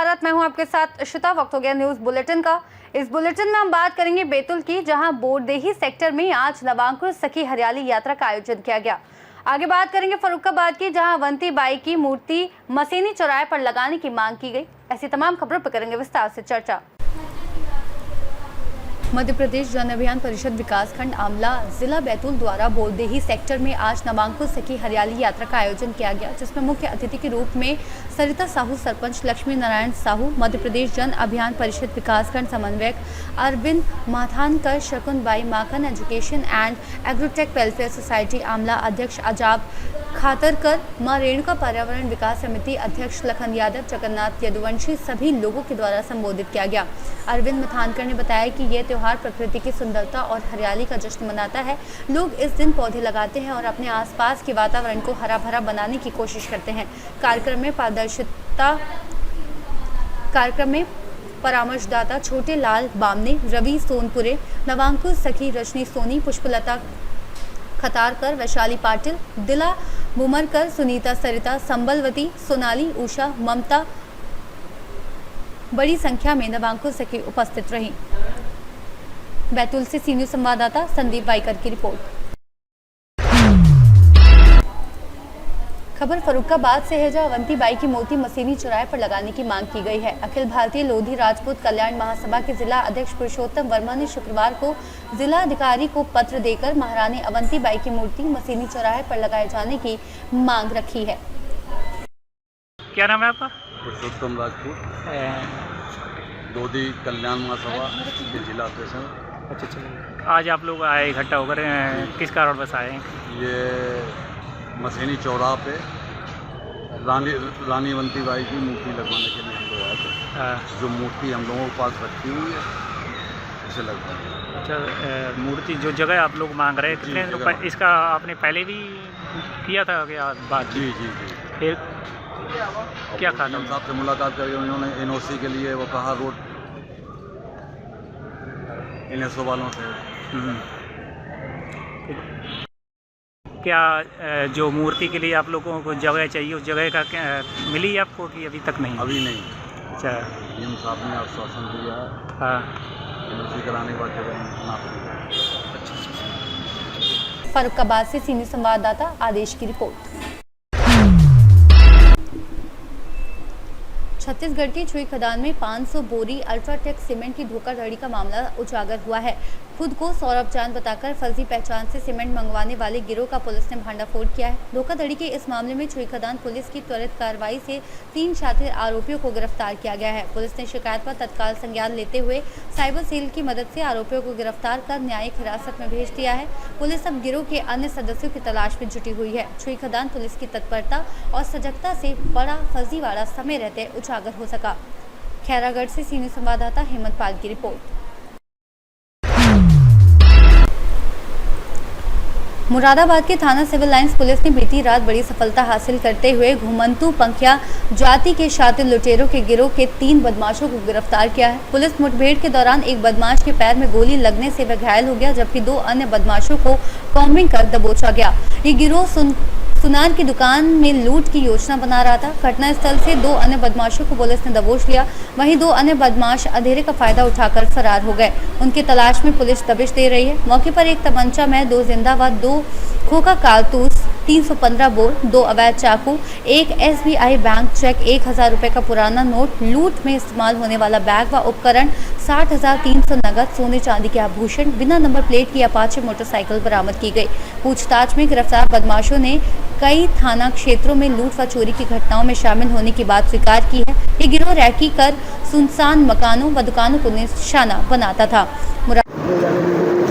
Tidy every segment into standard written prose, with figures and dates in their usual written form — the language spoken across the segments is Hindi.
भारत। मैं हूं आपके साथ इशिता। वक्त हो गया न्यूज बुलेटिन का। इस बुलेटिन में हम बात करेंगे बैतूल की, जहां बोरदेही सेक्टर में आज नवांकुर सखी हरियाली यात्रा का आयोजन किया गया। आगे बात करेंगे फर्रुखाबाद की, जहां अवंती बाई की मूर्ति मसीनी चौराहे पर लगाने की मांग की गई। ऐसी तमाम खबरों पर करेंगे विस्तार से चर्चा। मध्य प्रदेश जन अभियान परिषद विकासखंड आमला जिला बैतूल द्वारा बोरदेही सेक्टर में आज नवांकुर सखी हरियाली यात्रा का आयोजन किया गया, जिसमें मुख्य अतिथि के रूप में सरिता साहू सरपंच, लक्ष्मी नारायण साहू मध्य प्रदेश जन अभियान परिषद विकासखंड समन्वयक, Arvind Mathankar, Shakunbai Makhan education and agrotech welfare society Amla अध्यक्ष आजाब खातरकर, मां रेणुका पर्यावरण विकास समिति अध्यक्ष लखन यादव, जगन्नाथ यदुवंशी सभी लोगों के द्वारा संबोधित किया गया। अरविंद माथानकर ने बताया कि यह त्योहार प्रकृति की सुंदरता और हरियाली का जश्न मनाता है। लोग इस दिन पौधे लगाते हैं और अपने आसपास के वातावरण को हरा भरा बनाने की कोशिश करते हैं। कार्यक्रम में परामर्शदाता छोटे लाल बामने, रवि सोनपुरे, नवांकुर सखी रजनी सोनी, पुष्पलता खतारकर, वैशाली पाटिल, दिला मुमरकर, सुनीता, सरिता, संबलवती, सोनाली, उषा, ममता बड़ी संख्या में नवांकुर सखी उपस्थित रहीं। बैतूल से सीनियर संवाददाता संदीप वाइकर की रिपोर्ट। खबर फर्रुखाबाद से है, जहां अवंती बाई की मूर्ति मसीनी चौराहे पर लगाने की मांग की गई है। अखिल भारतीय लोधी राजपूत कल्याण महासभा के जिला अध्यक्ष पुरुषोत्तम वर्मा ने शुक्रवार को जिला अधिकारी को पत्र देकर महारानी अवंती बाई की मूर्ति मसीनी चौराहे पर लगाए जाने की मांग रखी है। क्या नाम है आपका? पुरुषोत्तम राजपूत, लोधी कल्याण महासभा के जिला अध्यक्ष। अच्छा, आज आप लोग आए इकट्ठा होकर, किस कारण बस आए? ये मसीनी चौराहा पे रानी अवंती बाई की मूर्ति लगवाने के लिए हम लोग आए थे। जो मूर्ति हम लोगों के पास रखी हुई है उसे लगवाएंगे। अच्छा, मूर्ति जो जगह आप लोग मांग रहे हैं, कितने रुपये इसका आपने पहले भी किया था क्या बात? जी। फिर क्या कहा? साहब से मुलाकात करी, उन्होंने एनओसी के लिए वो कहा रोड एनएसओ वालों से। क्या जो मूर्ति के लिए आप लोगों को जगह चाहिए, उस जगह का क्या मिली आपको कि अभी तक नहीं? अभी नहीं। अच्छा, डीएम साहब ने आश्वासन दिया है। हाँ, एनओसी कराने के बाद जगह ना। फर्रुखाबाद से सीनियर संवाददाता आदेश की रिपोर्ट। छत्तीसगढ़ के छुई खदान में 500 बोरी अल्ट्राटेक सीमेंट की धोखाधड़ी का मामला उजागर हुआ है। खुद को सौरभ चांद बताकर फर्जी पहचान से सीमेंट मंगवाने वाले गिरोह का पुलिस ने भंडाफोड़ किया है। धोखाधड़ी के इस मामले में छुई खदान पुलिस की त्वरित कार्रवाई से 3 शातिर आरोपियों को गिरफ्तार किया गया है। पुलिस ने शिकायत पर तत्काल संज्ञान लेते हुए साइबर सेल की मदद से आरोपियों को गिरफ्तार कर न्यायिक हिरासत में भेज दिया है। पुलिस अब गिरोह के अन्य सदस्यों की तलाश में जुटी हुई है। छुई खदान पुलिस की तत्परता और सजगता से बड़ा फर्जीवाड़ा समय रहते उजागर हो सका। खैरागढ़ से सीनियर संवाददाता हेमंत पाल की रिपोर्ट। मुरादाबाद के थाना सिविल लाइंस पुलिस ने बीती रात बड़ी सफलता हासिल करते हुए घुमंतू पंखिया जाति के शातिर लुटेरों के गिरोह के 3 बदमाशों को गिरफ्तार किया है। पुलिस मुठभेड़ के दौरान एक बदमाश के पैर में गोली लगने से वह घायल हो गया, जबकि 2 अन्य बदमाशों को कॉम्बिंग कर दबोचा गया। ये गिरोह सुनार की दुकान में लूट की योजना बना रहा था। घटनास्थल से 2 अन्य बदमाशों को पुलिस ने दबोच लिया। वहीं 2 अन्य बदमाश अंधेरे का फायदा उठाकर फरार हो गए। उनकी तलाश में पुलिस दबिश दे रही है। मौके पर एक तमंचा में 2 जिंदा व 2 खोखा कारतूस, 315 बोर, 2 अवैध चाकू, एक SBI बैंक चेक, 1000 रुपये का पुराना नोट, लूट में इस्तेमाल होने वाला बैग व उपकरण, 60,300 नगद, सोने चांदी के आभूषण, बिना नंबर प्लेट की अपाचे मोटरसाइकिल बरामद की गई। पूछताछ में गिरफ्तार बदमाशों ने कई थाना क्षेत्रों में लूट व चोरी की घटनाओं में शामिल होने की बात स्वीकार की है। ये गिरोह रैकी कर सुनसान मकानों व दुकानों को निशाना बनाता था।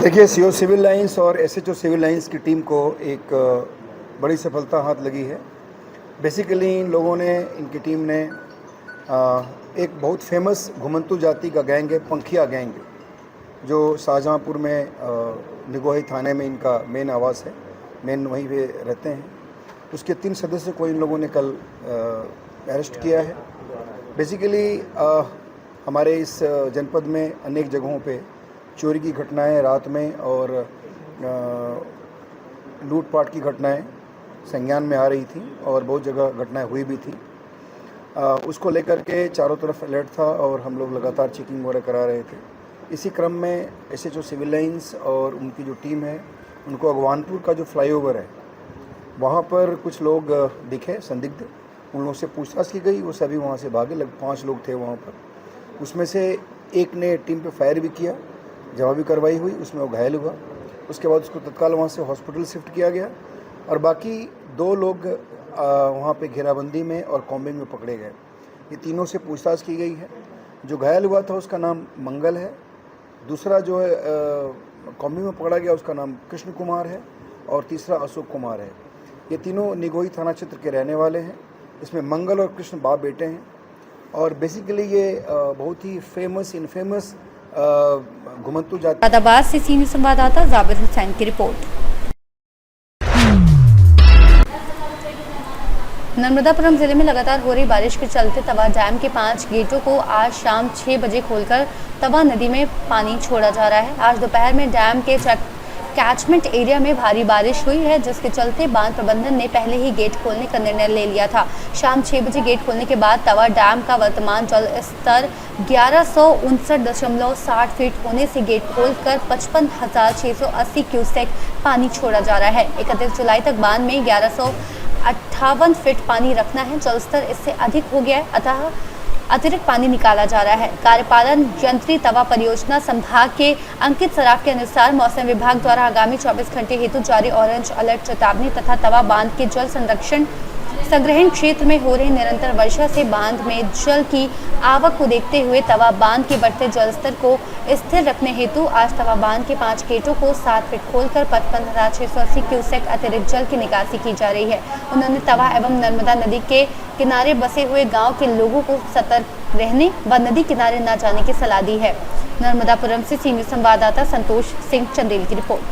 देखिए, सीओ सिविल लाइंस और SHO सिविल लाइंस की टीम को एक बड़ी सफलता हाथ लगी है। बेसिकली इन लोगों ने, इनकी टीम ने एक बहुत फेमस घुमंतू जाति का गैंग है, पंखिया गैंग, जो शाहजहाँपुर में निगोही थाने में इनका मेन आवास है, मेन वहीं पे रहते हैं। उसके 3 सदस्य को इन लोगों ने कल अरेस्ट किया है। बेसिकली हमारे इस जनपद में अनेक जगहों पे चोरी की घटनाएं रात में और लूटपाट की घटनाएं संज्ञान में आ रही थी और बहुत जगह घटनाएं हुई भी थी। उसको लेकर के चारों तरफ अलर्ट था और हम लोग लगातार चेकिंग वगैरह करा रहे थे। इसी क्रम में SHO सिविल लाइंस और उनकी जो टीम है उनको अगवानपुर का जो फ्लाईओवर है वहाँ पर कुछ लोग दिखे संदिग्ध, उन लोगों से पूछताछ की गई, वो सभी वहाँ से भागे। लगभग 5 लोग थे वहाँ पर। उसमें से एक ने टीम पे फायर भी किया, जवाबी कार्रवाई हुई, उसमें वो घायल हुआ। उसके बाद उसको तत्काल वहाँ से हॉस्पिटल शिफ्ट किया गया और बाकी 2 लोग वहाँ पे घेराबंदी में और कॉम्बिंग में पकड़े गए। ये तीनों से पूछताछ की गई है। जो घायल हुआ था उसका नाम मंगल है, दूसरा जो है कॉम्बिंग में पकड़ा गया उसका नाम कृष्ण कुमार है और तीसरा अशोक कुमार है। ये तीनों निगोही थाना क्षेत्र के रहने वाले हैं। इसमें मंगल और कृष्ण बाप बेटे हैं और बेसिकली ये बहुत ही फेमस इनफेमस घुमंतू जाति। मुरादाबाद से सीनियर संवाददाता जाबिर हुसैन की रिपोर्ट। नर्मदापुरम जिले में लगातार हो रही बारिश के चलते तवा डैम के 5 गेटों को आज शाम 6 बजे खोलकर तवा नदी में पानी छोड़ा जा रहा है। आज दोपहर में डैम के कैचमेंट एरिया में भारी बारिश हुई है, जिसके चलते बांध प्रबंधन ने पहले ही गेट खोलने का निर्णय ले लिया था। शाम 6 बजे गेट खोलने के बाद तवा डैम का वर्तमान जल स्तर 1159.60 फीट होने से गेट खोलकर 55,680 क्यूसेक पानी छोड़ा जा रहा है। 31 जुलाई तक बांध में 1158 फीट पानी रखना है। जल स्तर इससे अधिक हो गया है, अतः अतिरिक्त पानी निकाला जा रहा है। कार्यपालन यंत्री तवा परियोजना संभाग के अंकित सराफ के अनुसार मौसम विभाग द्वारा आगामी 24 घंटे हेतु जारी ऑरेंज अलर्ट चेतावनी तथा तवा बांध के जल संरक्षण संग्रहण क्षेत्र में हो रही निरंतर वर्षा से बांध में जल की आवक को देखते हुए तवा बांध के बढ़ते जल स्तर को स्थिर रखने हेतु आज तवा बांध के 5 गेटों को 7 फीट खोलकर 55,680 क्यूसेक अतिरिक्त जल की निकासी की जा रही है। उन्होंने तवा एवं नर्मदा नदी के किनारे बसे हुए गांव के लोगों को सतर्क रहने व नदी किनारे न जाने की सलाह दी है। नर्मदापुरम से सीनियर संवाददाता संतोष सिंह चंदेल की रिपोर्ट।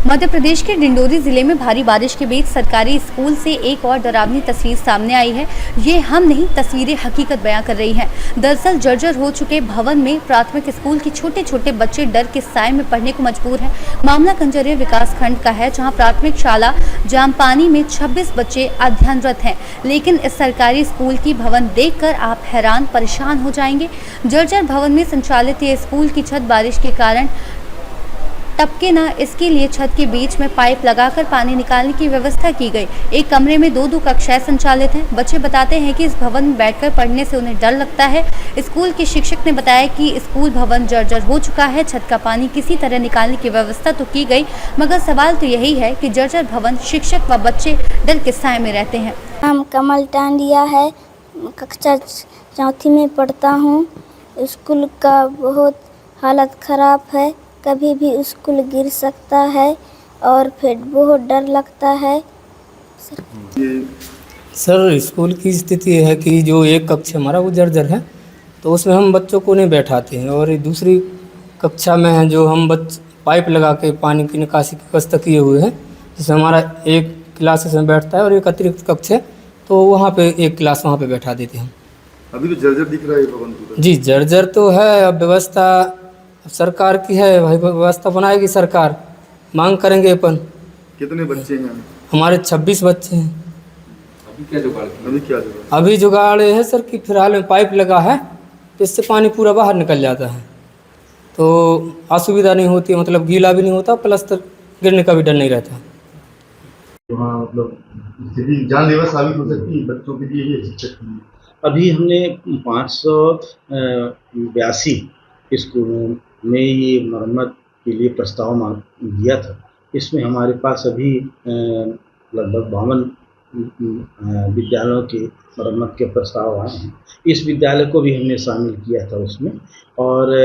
मध्य प्रदेश के डिंडोरी जिले में भारी बारिश के बीच सरकारी स्कूल से एक और डरावनी तस्वीर सामने आई है। ये हम नहीं, तस्वीरें हकीकत बयां कर रही हैं। दरअसल जर्जर हो चुके भवन में प्राथमिक स्कूल के छोटे छोटे बच्चे डर के साए में पढ़ने को मजबूर हैं। मामला कंजरिया विकास खंड का है, जहां प्राथमिक शाला जामपानी में 26 बच्चे अध्ययनरत हैं। लेकिन इस सरकारी स्कूल की भवन देखकर आप हैरान परेशान हो जाएंगे। जर्जर भवन में संचालित ये स्कूल की छत बारिश के कारण टपके ना, इसके लिए छत के बीच में पाइप लगाकर पानी निकालने की व्यवस्था की गई। एक कमरे में 2-2 कक्षाएं संचालित हैं। बच्चे बताते हैं कि इस भवन में बैठकर पढ़ने से उन्हें डर लगता है। स्कूल के शिक्षक ने बताया कि स्कूल भवन जर्जर हो चुका है, छत का पानी किसी तरह निकालने की व्यवस्था तो की गई, मगर सवाल तो यही है कि जर्जर भवन शिक्षक व बच्चे डर के साए में रहते हैं। नाम कमल टांडिया है, कक्षा 4वीं में पढ़ता हूँ। स्कूल का बहुत हालत ख़राब है, कभी भी स्कूल गिर सकता है और फिर बहुत डर लगता है। सर स्कूल की स्थिति है कि जो एक कक्षा हमारा वो जर्जर है, तो उसमें हम बच्चों को नहीं बैठाते हैं, और दूसरी कक्षा में है जो हम पाइप लगा के पानी की निकासी की व्यवस्था किए हुए हैं, जिसमें हमारा एक क्लास में बैठता है और एक अतिरिक्त कक्ष है, तो वहाँ पे एक क्लास वहाँ पे बैठा देते हैं। अभी तो जर्जर दिख रहा है भवन पूरा। जी जर्जर तो है, अब व्यवस्था सरकार की है, भाई व्यवस्था बनाएगी सरकार, मांग करेंगे अपन। कितने बच्चे हैं? हमारे 26 बच्चे हैं। अभी क्या जुगाड़? अभी जुगाड़ है सर कि फिलहाल में पाइप लगा है, तो इससे पानी पूरा बाहर निकल जाता है, तो असुविधा नहीं होती है, मतलब गीला भी नहीं होता, प्लस्तर गिरने का भी डर नहीं रहता। वहाँ मतलब स्थिति जानलेवा साबित हो सकती है बच्चों के लिए ये शिक्षक। अभी हमने 582 स्कूलों में ये मरम्मत के लिए प्रस्ताव मांग दिया था। इसमें हमारे पास अभी लगभग 52 विद्यालयों के मरम्मत के प्रस्ताव आए हैं। इस विद्यालय को भी हमने शामिल किया था उसमें, और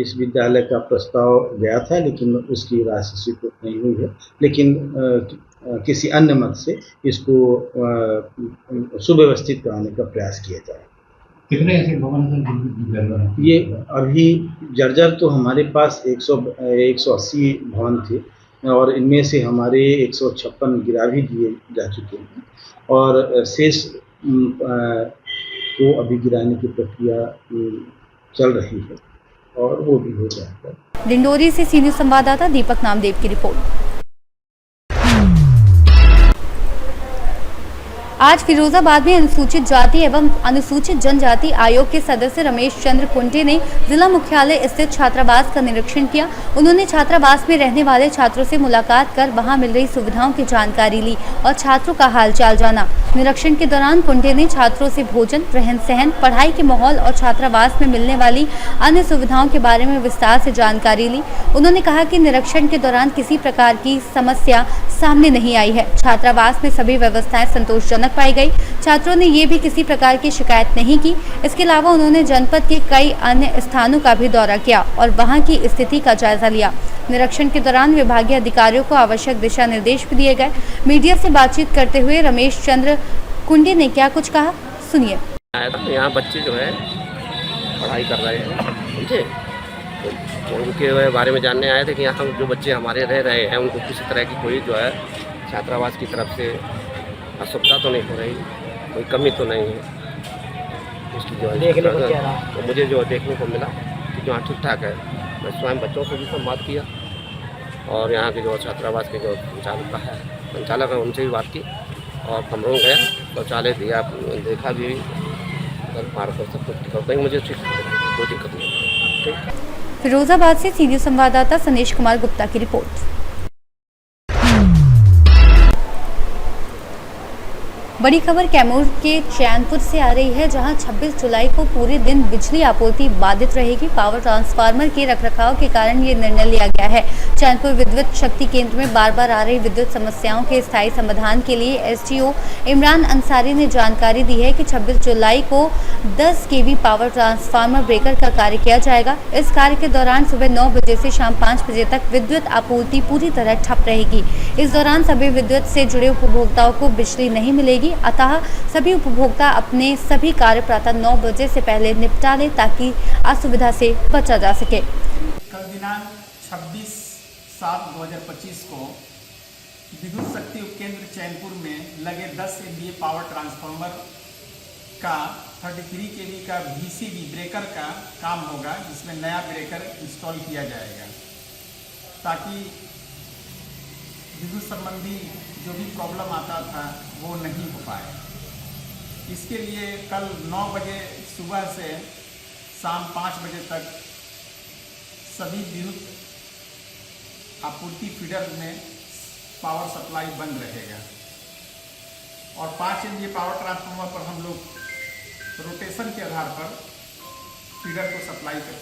इस विद्यालय का प्रस्ताव गया था, लेकिन उसकी राशि स्वीकृत नहीं हुई है। लेकिन किसी अन्य मत से इसको सुव्यवस्थित कराने का प्रयास किया जाए। कितने ऐसे भवन? ये अभी जर्जर तो हमारे पास 180 भवन थे, और इनमें से हमारे 156 गिरा भी दिए जा चुके हैं, और शेष को अभी गिराने की प्रक्रिया चल रही है, और वो भी हो जाएगा। डिंडोरी से सीनियर संवाददाता दीपक नामदेव की रिपोर्ट। आज फिरोजाबाद में अनुसूचित जाति एवं अनुसूचित जनजाति आयोग के सदस्य रमेश चंद्र कुंटे ने जिला मुख्यालय स्थित छात्रावास का निरीक्षण किया। उन्होंने छात्रावास में रहने वाले छात्रों से मुलाकात कर वहां मिल रही सुविधाओं की जानकारी ली और छात्रों का हालचाल जाना। निरीक्षण के दौरान कुंटे ने छात्रों से भोजन, रहन सहन, पढ़ाई के माहौल और छात्रावास में मिलने वाली अन्य सुविधाओं के बारे में विस्तार से जानकारी ली। उन्होंने कहा कि निरीक्षण के दौरान किसी प्रकार की समस्या सामने नहीं आई है। छात्रावास में सभी व्यवस्थाएं संतोषजनक पाई गई। छात्रों ने ये भी किसी प्रकार की शिकायत नहीं की। इसके अलावा उन्होंने जनपद के कई अन्य स्थानों का भी दौरा किया और वहां की स्थिति का जायजा लिया। निरीक्षण के दौरान विभागीय अधिकारियों को आवश्यक दिशा निर्देश भी दिए गए। मीडिया से बातचीत करते हुए रमेश चंद्र कुंडे ने क्या कुछ कहा, सुनिए। यहाँ बच्चे जो है पढ़ाई कर रहे हैं, समझे, तो उनके बारे में जानने आए थे कि यहाँ जो बच्चे हमारे रह रहे हैं उनको किसी तरह की कोई जो है छात्रावास की तरफ से असुविधा तो नहीं हो रही, कोई कमी तो नहीं है। उसकी जो है तो मुझे जो देखने को मिला कि जो ठीक ठाक है। मैं स्वयं बच्चों से भी संवाद किया और यहाँ के जो छात्रावास के जो संचालक हैं उनसे भी बात की और कमरों गया, शौचालय दिया, देखा भी, पार कर सब कुछ कहीं मुझे ठीक कोई दिक्कत नहीं। फिरोजाबाद से सीनियर संवाददाता सनेश कुमार गुप्ता की रिपोर्ट। बड़ी खबर कैमूर के चैनपुर से आ रही है, जहां 26 जुलाई को पूरे दिन बिजली आपूर्ति बाधित रहेगी। पावर ट्रांसफार्मर के रखरखाव के कारण ये निर्णय लिया गया है। चैनपुर विद्युत शक्ति केंद्र में बार बार आ रही विद्युत समस्याओं के स्थायी समाधान के लिए एसडीओ इमरान अंसारी ने जानकारी दी है कि 26 जुलाई को 10 kV पावर ट्रांसफार्मर ब्रेकर का कार्य किया जाएगा। इस कार्य के दौरान सुबह 9 बजे से शाम 5 बजे तक विद्युत आपूर्ति पूरी तरह ठप रहेगी। इस दौरान सभी विद्युत से जुड़े उपभोक्ताओं को बिजली नहीं मिलेगी, अतः सभी उपभोक्ता अपने सभी कार्य प्रातः 9 बजे से पहले निपटा लें ताकि असुविधा से बचा जा सके। कल दिनांक 26/7/2025 को विद्युत शक्ति उपकेंद्र चैनपुर में लगे 10 MVA पावर ट्रांसफार्मर का 33 kV का VCB ब्रेकर का काम होगा, जिसमें नया ब्रेकर इंस्टॉल किया जाएगा ताकि विद्युत संबंधी जो भी प्रॉब्लम आता था वो नहीं हो पाए। इसके लिए कल 9 बजे सुबह से शाम 5 बजे तक सभी विद्युत आपूर्ति फीडर में पावर सप्लाई बंद रहेगा और 5 MVA पावर ट्रांसफार्मर पर हम लोग रोटेशन के आधार पर फीडर को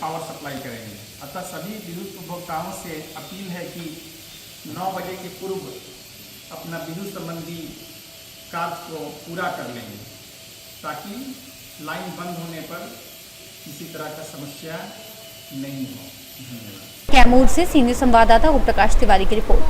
पावर सप्लाई करेंगे। अतः सभी विद्युत उपभोक्ताओं से अपील है कि 9 बजे के पूर्व अपना विद्युत संबंधी कार्य को पूरा कर लेंगे ताकि लाइन बंद होने पर किसी तरह का समस्या नहीं हो। धन्यवाद। कैमूर से सीनियर संवाददाता ओम प्रकाश तिवारी की रिपोर्ट।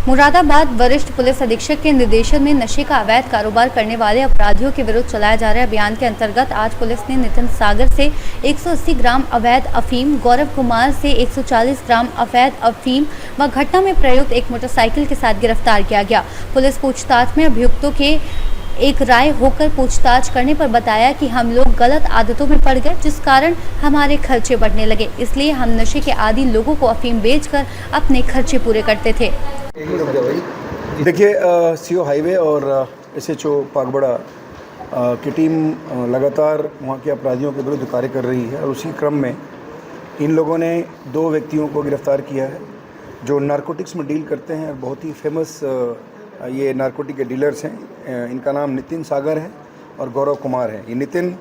मुरादाबाद वरिष्ठ पुलिस अधीक्षक के निर्देशन में नशे का अवैध कारोबार करने वाले अपराधियों के विरुद्ध चलाए जा रहे अभियान के अंतर्गत आज पुलिस ने नितिन सागर से 180 ग्राम अवैध अफीम, गौरव कुमार से 140 ग्राम अवैध अफीम व घटना में प्रयुक्त एक मोटरसाइकिल के साथ गिरफ्तार किया गया। पुलिस पूछताछ में अभियुक्तों के एक राय होकर पूछताछ करने पर बताया कि हम लोग गलत आदतों में पड़ गए, जिस कारण हमारे खर्चे बढ़ने लगे, इसलिए हम नशे के आदी लोगों को अफीम बेचकर अपने खर्चे पूरे करते थे। देखिए, सीओ हाईवे और एसएचओ पागबड़ा की टीम लगातार वहाँ के अपराधियों के विरुद्ध कार्य कर रही है और उसी क्रम में इन लोगों ने 2 व्यक्तियों को गिरफ्तार किया है जो नारकोटिक्स में डील करते हैं और बहुत ही फेमस ये नारकोटिक के डीलर्स हैं। इनका नाम नितिन सागर है और गौरव कुमार है। ये नितिन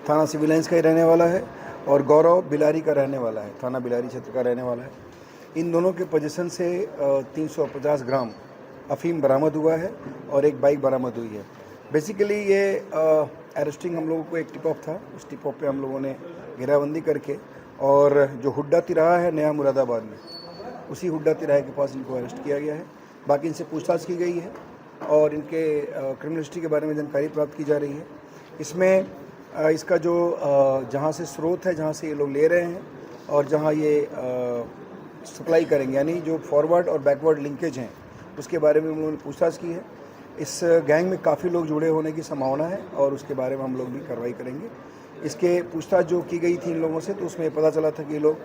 थाना सिविल लाइंस का ही रहने वाला है और गौरव बिलारी का रहने वाला है, थाना बिलारी क्षेत्र का रहने वाला है। इन दोनों के पोजीशन से 350 ग्राम अफीम बरामद हुआ है और एक बाइक बरामद हुई है। बेसिकली ये अरेस्टिंग हम लोगों को एक टिप ऑफ था, उस टिप ऑफ पे हम लोगों ने घेराबंदी करके और जो हुड्डा तिराहा है नया मुरादाबाद में, उसी हुड्डा तिराहे के पास इनको अरेस्ट किया गया है। बाकी इनसे पूछताछ की गई है और इनके क्रिमिनल हिस्ट्री के बारे में जानकारी प्राप्त की जा रही है। इसमें इसका जो जहाँ से स्रोत है, जहाँ से ये लोग ले रहे हैं और जहाँ ये सप्लाई करेंगे, यानी जो फॉरवर्ड और बैकवर्ड लिंकेज हैं, उसके बारे में हम लोगों ने पूछताछ की है। इस गैंग में काफ़ी लोग जुड़े होने की संभावना है और उसके बारे में हम लोग भी कार्रवाई करेंगे। इसके पूछताछ जो की गई थी इन लोगों से, तो उसमें पता चला था कि ये लोग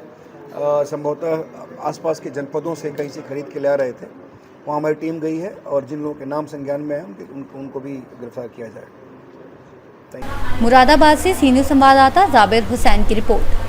संभवतः आसपास के जनपदों से कहीं से खरीद के ला रहे थे वहाँ हमारी टीम गई है और जिन लोगों के नाम संज्ञान में है उनको भी गिरफ्तार किया जाएगा। मुरादाबाद से सीनियर संवाददाता जाबिर हुसैन की रिपोर्ट।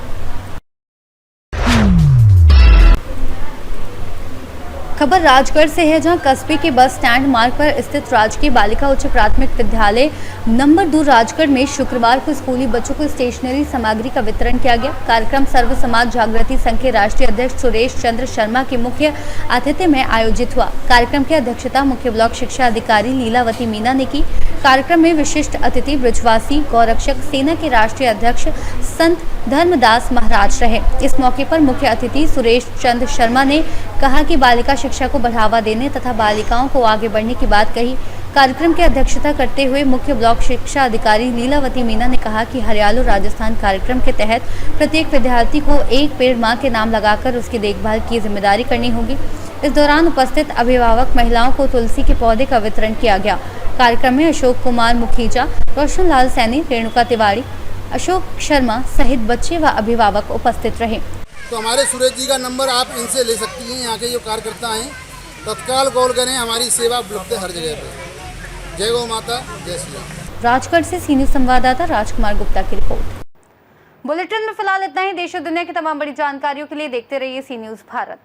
खबर राजगढ़ से है, जहां कस्बे के बस स्टैंड मार्ग पर स्थित राजकीय बालिका उच्च प्राथमिक विद्यालय नंबर 2 राजगढ़ में शुक्रवार को स्कूली बच्चों को स्टेशनरी सामग्री का वितरण किया गया। कार्यक्रम सर्व समाज जागृति संघ के राष्ट्रीय अध्यक्ष सुरेश चंद्र शर्मा के मुख्य आतिथ्य में आयोजित हुआ। कार्यक्रम की अध्यक्षता मुख्य ब्लॉक शिक्षा अधिकारी लीलावती मीना ने की। कार्यक्रम में विशिष्ट अतिथि ब्रजवासी गौरक्षक सेना के राष्ट्रीय अध्यक्ष संत धर्मदास महाराज रहे। इस मौके पर मुख्य अतिथि सुरेश चंद्र शर्मा ने कहा कि बालिका शिक्षा को बढ़ावा देने तथा बालिकाओं को आगे बढ़ने की बात कही। कार्यक्रम की अध्यक्षता करते हुए मुख्य ब्लॉक शिक्षा अधिकारी लीलावती मीना ने कहा कि हरियालो राजस्थान कार्यक्रम के तहत प्रत्येक विद्यार्थी को एक पेड़ मां के नाम लगाकर उसकी देखभाल की जिम्मेदारी करनी होगी। इस दौरान उपस्थित अभिभावक महिलाओं को तुलसी के पौधे का वितरण किया गया। कार्यक्रम में अशोक कुमार मुखीजा, रोशन लाल सैनी, रेणुका तिवारी, अशोक शर्मा सहित बच्चे व अभिभावक उपस्थित रहे। तो हमारे सुरेश जी का नंबर आप इनसे ले सकती हैं। यहाँ के जो कार्यकर्ता हैं तत्काल कॉल करें, हमारी सेवा उपलब्ध है हर जगह पे। जय गौ माता, जय श्री राम। राजगढ़ से सीनियर संवाददाता राजकुमार गुप्ता की रिपोर्ट। बुलेटिन में फिलहाल इतना ही। देश और दुनिया की तमाम बड़ी जानकारियों के लिए देखते रहिए सी न्यूज़ भारत।